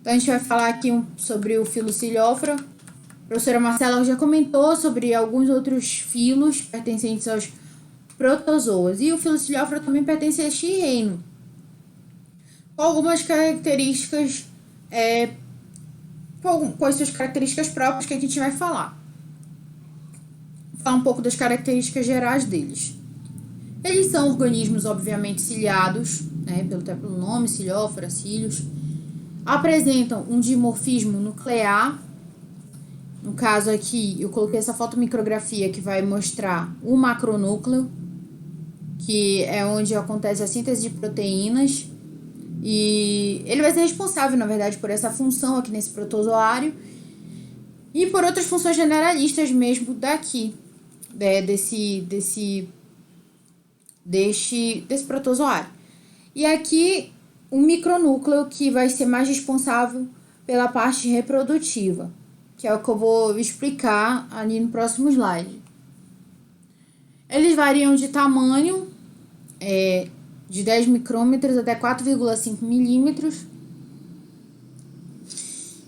Então, a gente vai falar aqui sobre o filo Cilhophora. A professora Marcela já comentou sobre alguns outros filos pertencentes aos protozoas. E o filo Cilhophora também pertence a este reino, com algumas características, com as suas características próprias que a gente vai falar. Vou falar um pouco das características gerais deles. Eles são organismos, obviamente, ciliados, né, pelo nome, Cilhophora, cílios. Apresentam um dimorfismo nuclear. No caso aqui, eu coloquei essa fotomicrografia que vai mostrar o macronúcleo, que é onde acontece a síntese de proteínas. E ele vai ser responsável, na verdade, por essa função aqui nesse protozoário e por outras funções generalistas mesmo daqui, desse protozoário. E aqui um micronúcleo que vai ser mais responsável pela parte reprodutiva, que é o que eu vou explicar ali no próximo slide. Eles variam de tamanho, de 10 micrômetros até 4,5 milímetros.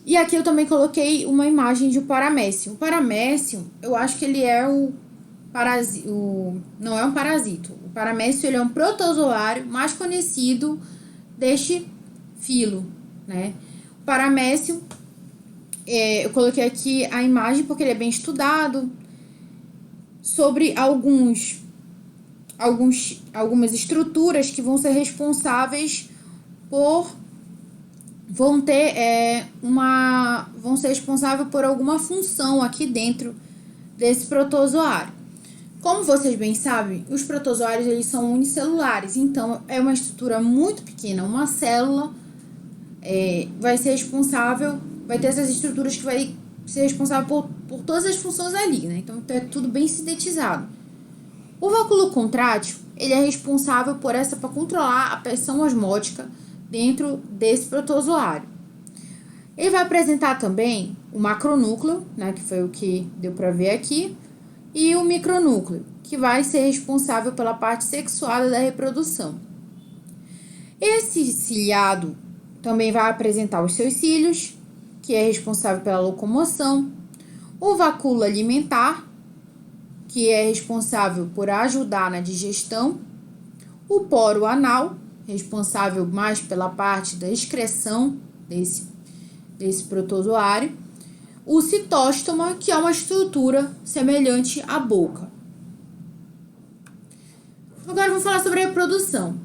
E aqui eu também coloquei uma imagem de um paramécio. O paramécio, eu acho que ele é não é um parasito. O paramécio, ele é um protozoário mais conhecido deste filo, né? O paramécio, eu coloquei aqui a imagem porque ele é bem estudado sobre algumas estruturas que vão ser responsáveis vão ser responsáveis por alguma função aqui dentro desse protozoário. Como vocês bem sabem, os protozoários eles são unicelulares, então é uma estrutura muito pequena. Uma célula vai ser responsável, vai ter essas estruturas que vai ser responsável por todas as funções ali, né? Então é tudo bem sintetizado. O vacúolo contrátil, ele é responsável para controlar a pressão osmótica dentro desse protozoário. Ele vai apresentar também o macronúcleo, né, que foi o que deu para ver aqui, e o micronúcleo, que vai ser responsável pela parte sexuada da reprodução. Esse ciliado também vai apresentar os seus cílios, que é responsável pela locomoção, o vacúolo alimentar, que é responsável por ajudar na digestão, o poro anal, responsável mais pela parte da excreção desse protozoário, o citóstoma, que é uma estrutura semelhante à boca. Agora vamos falar sobre a reprodução.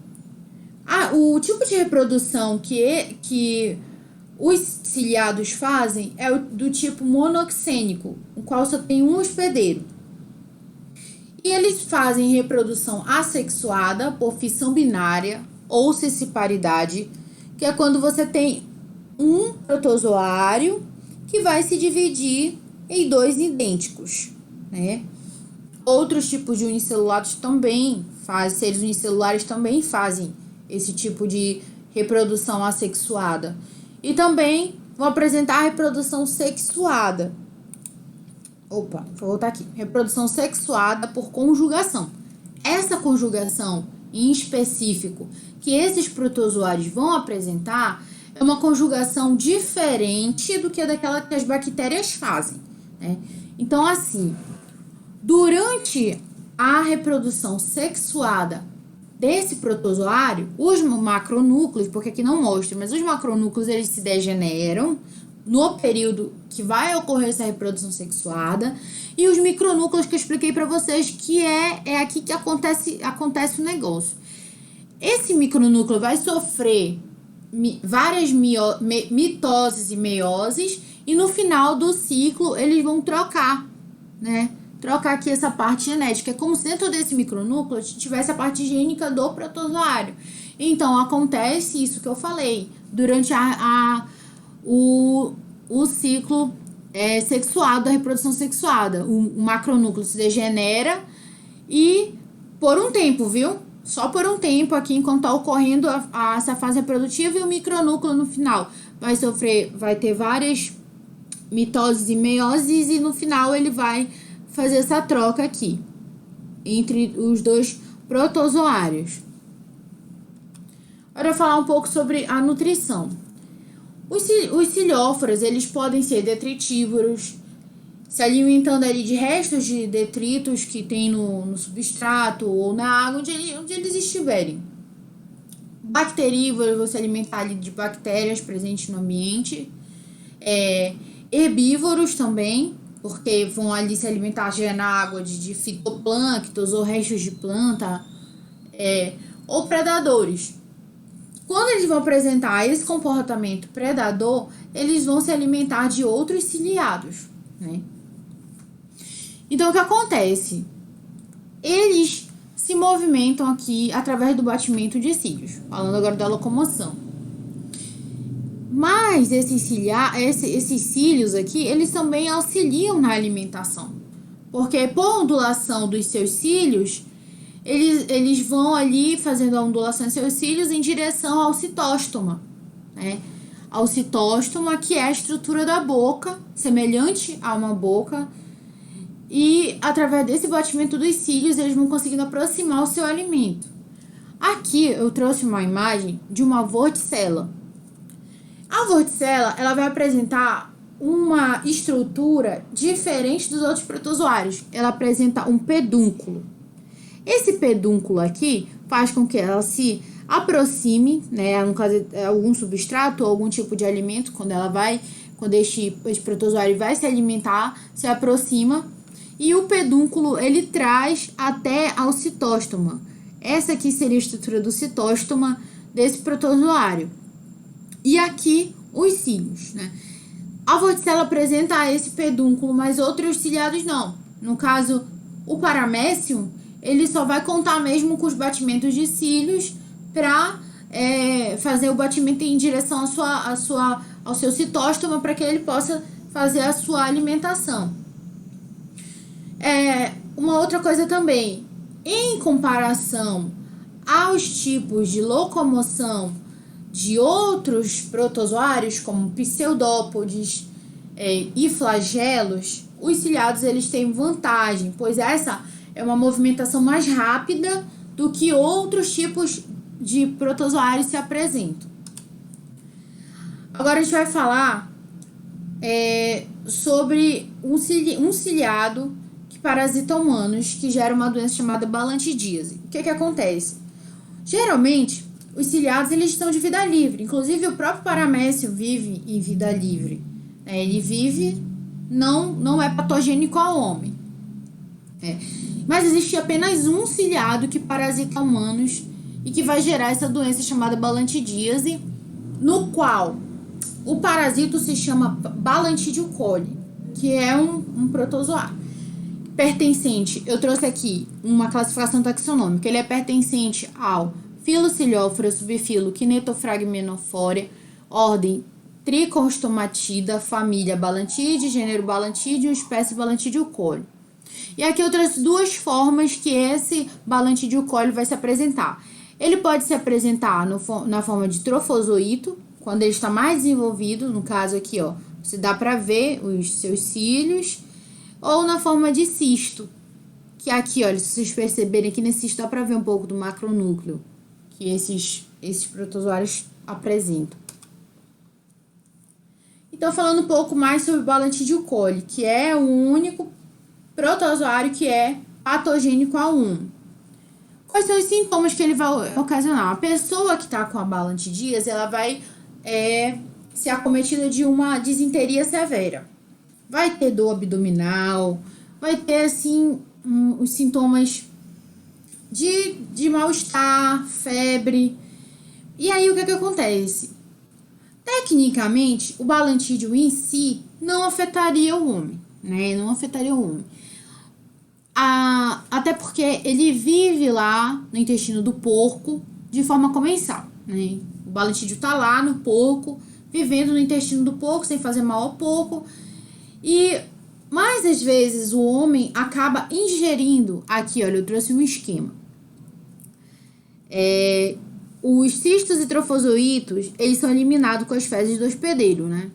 O tipo de reprodução que os ciliados fazem é o do tipo monoxênico, o qual só tem um hospedeiro. E eles fazem reprodução assexuada por fissão binária ou cisparidade, que é quando você tem um protozoário que vai se dividir em dois idênticos, né? Outros tipos de unicelulares também seres unicelulares também fazem esse tipo de reprodução assexuada. E também vão apresentar a reprodução sexuada. Vou voltar aqui. Reprodução sexuada por conjugação. Essa conjugação em específico que esses protozoários vão apresentar é uma conjugação diferente do que daquela que as bactérias fazem, né? Então, assim, durante a reprodução sexuada desse protozoário, os macronúcleos, porque aqui não mostra, mas os macronúcleos eles se degeneram no período que vai ocorrer essa reprodução sexuada, e os micronúcleos que eu expliquei para vocês, que é aqui que acontece o negócio. Esse micronúcleo vai sofrer várias mitoses e meioses, e no final do ciclo eles vão trocar, né? Trocar aqui essa parte genética. É como se dentro desse micronúcleo tivesse a parte gênica do protozoário. Então, acontece isso que eu falei. Durante o ciclo sexuado, da reprodução sexuada. O macronúcleo se degenera e por um tempo, viu? Só por um tempo aqui, enquanto está ocorrendo essa fase reprodutiva, e o micronúcleo no final vai ter várias mitoses e meioses, e no final ele vai fazer essa troca aqui entre os dois protozoários. Agora eu vou falar um pouco sobre a nutrição. Os cilióforos, eles podem ser detritívoros, se alimentando ali de restos de detritos que tem no substrato ou na água, onde eles estiverem. Bacterívoros, vão se alimentar ali de bactérias presentes no ambiente. Herbívoros também, porque vão ali se alimentar já na água de fitoplânctons ou restos de planta, ou predadores. Quando eles vão apresentar esse comportamento predador, eles vão se alimentar de outros ciliados, né? Então, o que acontece? Eles se movimentam aqui através do batimento de cílios, falando agora da locomoção. Mas esses cílios aqui, eles também auxiliam na alimentação, porque por ondulação dos seus cílios, eles vão ali fazendo a ondulação dos seus cílios em direção ao citóstoma, né? Ao citóstoma, que é a estrutura da boca, semelhante a uma boca, e através desse batimento dos cílios, eles vão conseguindo aproximar o seu alimento. Aqui eu trouxe uma imagem de uma vorticela. A vorticela, ela vai apresentar uma estrutura diferente dos outros protozoários. Ela apresenta um pedúnculo. Esse pedúnculo aqui faz com que ela se aproxime, né, no caso, algum substrato ou algum tipo de alimento, quando esse protozoário vai se alimentar, se aproxima, e o pedúnculo ele traz até ao citóstoma. Essa aqui seria a estrutura do citóstoma desse protozoário. E aqui os cílios, né? A vorticela apresenta esse pedúnculo, mas outros ciliados não. No caso, o paramécium, ele só vai contar mesmo com os batimentos de cílios para fazer o batimento em direção ao seu citóstoma, para que ele possa fazer a sua alimentação. Uma outra coisa também, em comparação aos tipos de locomoção de outros protozoários, como pseudópodes e flagelos, os ciliados eles têm vantagem, pois essa é uma movimentação mais rápida do que outros tipos de protozoários se apresentam. Agora a gente vai falar sobre um ciliado que parasita humanos, que gera uma doença chamada balantidíase. O que acontece? Geralmente, os ciliados eles estão de vida livre. Inclusive, o próprio paramécio vive em vida livre. Ele vive, não é patogênico ao homem. Mas existe apenas um ciliado que parasita humanos e que vai gerar essa doença chamada balantidíase, no qual o parasito se chama Balantidio coli, que é um protozoário pertencente. Eu trouxe aqui uma classificação taxonômica. Ele é pertencente ao filo Ciliófora, subfilo Kinetophragmenophorea, ordem Trichostomatida, família Balantidae, gênero Balantidium, espécie Balantidio coli. E aqui eu trouxe duas formas que esse Balantidio coli vai se apresentar. Ele pode se apresentar na forma de trofozoito, quando ele está mais desenvolvido, no caso aqui, ó, você dá para ver os seus cílios, ou na forma de cisto, que aqui, olha, se vocês perceberem aqui nesse cisto dá para ver um pouco do macronúcleo que esses protozoários apresentam. Então, falando um pouco mais sobre o Balantidio coli, que é o único protozoário que é patogênico ao humano. Quais são os sintomas que ele vai ocasionar? A pessoa que está com a balantidíase, ela vai ser acometida de uma disenteria severa. Vai ter dor abdominal, vai ter, assim, os sintomas de mal-estar, febre. E aí, o que acontece? Tecnicamente, o balantídeo em si não afetaria o homem, né? Não afetaria o homem. Até porque ele vive lá no intestino do porco de forma comensal, né? O balantídeo tá lá no porco, vivendo no intestino do porco, sem fazer mal ao porco. E mais às vezes o homem acaba ingerindo, aqui olha, eu trouxe um esquema. Os cistos e trofozoítos, eles são eliminados com as fezes do hospedeiro, né?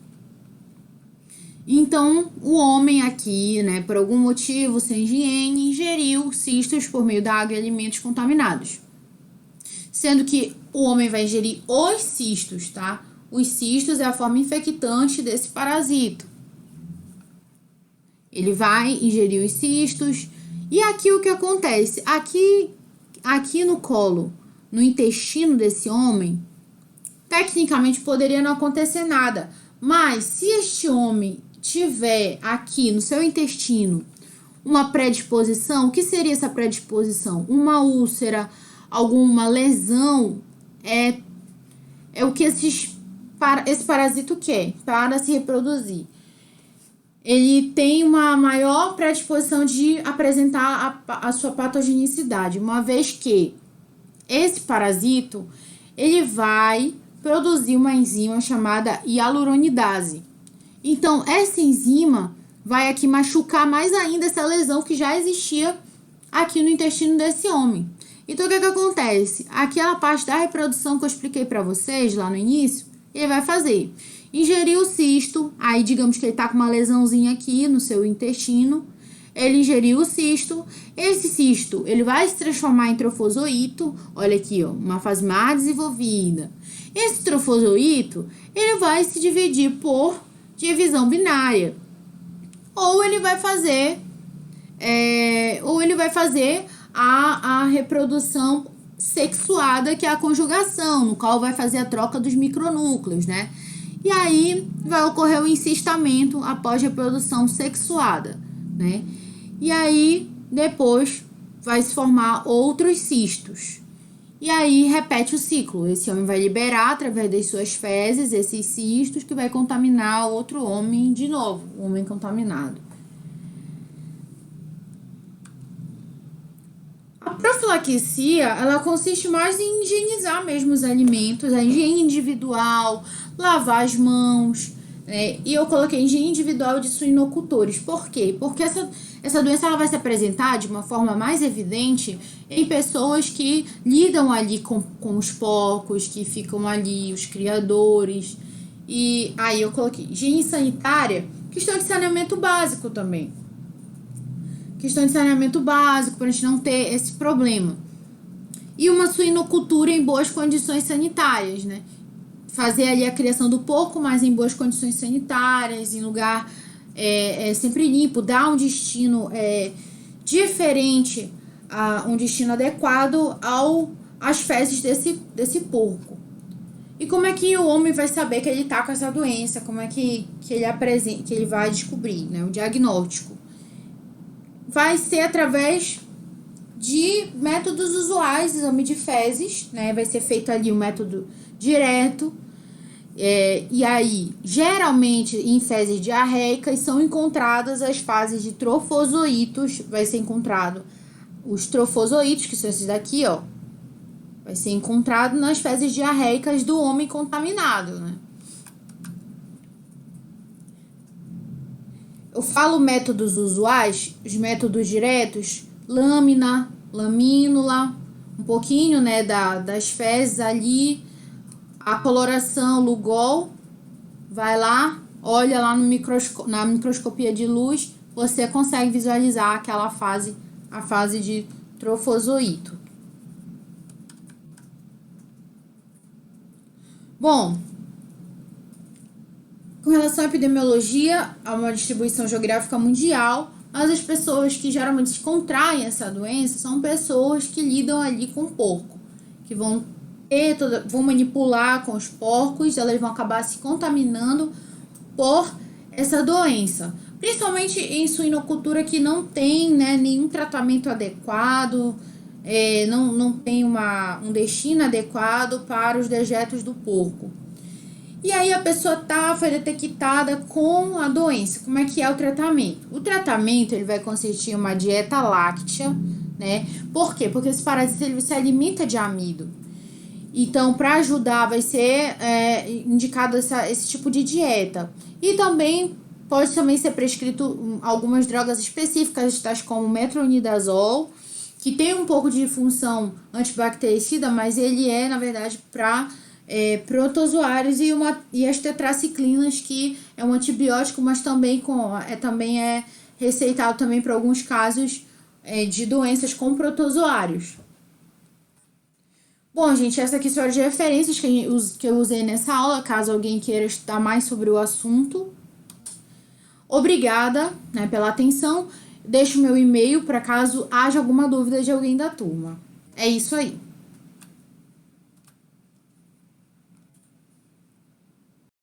Então, o homem aqui, né, por algum motivo, sem higiene, ingeriu cistos por meio da água e alimentos contaminados. Sendo que o homem vai ingerir os cistos, tá? Os cistos é a forma infectante desse parasito. Ele vai ingerir os cistos. E aqui o que acontece? Aqui no colo, no intestino desse homem, tecnicamente poderia não acontecer nada. Mas se este homem tiver aqui no seu intestino uma predisposição, o que seria essa predisposição? Uma úlcera, alguma lesão, é o que esse parasito quer para se reproduzir. Ele tem uma maior predisposição de apresentar a sua patogenicidade, uma vez que esse parasito ele vai produzir uma enzima chamada hialuronidase. Então, essa enzima vai aqui machucar mais ainda essa lesão que já existia aqui no intestino desse homem. Então, o que acontece? Aquela parte da reprodução que eu expliquei para vocês lá no início, ele vai fazer. Ingerir o cisto, aí digamos que ele tá com uma lesãozinha aqui no seu intestino, ele ingeriu o cisto, esse cisto, ele vai se transformar em trofozoito, olha aqui, ó, uma fase mais desenvolvida. Esse trofozoito, ele vai se dividir por divisão binária, ou ele vai fazer a reprodução sexuada, que é a conjugação, no qual vai fazer a troca dos micronúcleos, né? E aí vai ocorrer o encistamento após reprodução sexuada, né? E aí depois vai se formar outros cistos. E aí repete o ciclo. Esse homem vai liberar através das suas fezes esses cistos que vai contaminar outro homem de novo, o homem contaminado. A profilaxia, ela consiste mais em higienizar mesmo os alimentos, a higiene individual, lavar as mãos, né? E eu coloquei higiene individual de suinocultores. Por quê? Porque essa doença ela vai se apresentar de uma forma mais evidente em pessoas que lidam ali com os porcos, que ficam ali, os criadores. E aí eu coloquei higiene sanitária, questão de saneamento básico também. Questão de saneamento básico, para a gente não ter esse problema. E uma suinocultura em boas condições sanitárias, né? Fazer ali a criação do porco, mas em boas condições sanitárias, em lugar sempre limpo, dar um destino diferente, um destino adequado às fezes desse porco. E como é que o homem vai saber que ele está com essa doença? Como é que ele vai descobrir, né? O diagnóstico vai ser através de métodos usuais, exame de fezes, né? Vai ser feito ali um método direto. E aí, geralmente, em fezes diarreicas, são encontradas as fases de trofozoitos. Vai ser encontrado os trofozoitos, que são esses daqui, ó. Vai ser encontrado nas fezes diarreicas do homem contaminado, né? Eu falo métodos usuais, os métodos diretos, lâmina, lamínula, um pouquinho, né, das fezes ali, a coloração, Lugol, vai lá, olha lá na microscopia de luz, você consegue visualizar aquela fase, a fase de trofozoito. Bom, com relação à epidemiologia, há uma distribuição geográfica mundial, mas as pessoas que geralmente contraem essa doença são pessoas que lidam ali com porco, que vão manipular com os porcos, elas vão acabar se contaminando por essa doença. Principalmente em suinocultura que não tem, né, nenhum tratamento adequado, não tem um destino adequado para os dejetos do porco. E aí a pessoa foi detectada com a doença. Como é que é o tratamento? O tratamento ele vai consistir em uma dieta láctea, né? Por quê? Porque esse parasita ele se alimenta de amido. Então, para ajudar, vai ser indicado esse tipo de dieta. E também pode ser prescrito algumas drogas específicas, tais como metronidazol, que tem um pouco de função antibactericida, mas ele na verdade, para protozoários e as tetraciclinas, que é um antibiótico, mas também é receitado também para alguns casos de doenças com protozoários. Bom, gente, essa aqui são as referências que eu usei nessa aula, caso alguém queira estudar mais sobre o assunto. Obrigada, né, pela atenção. Deixo meu e-mail para caso haja alguma dúvida de alguém da turma. É isso aí.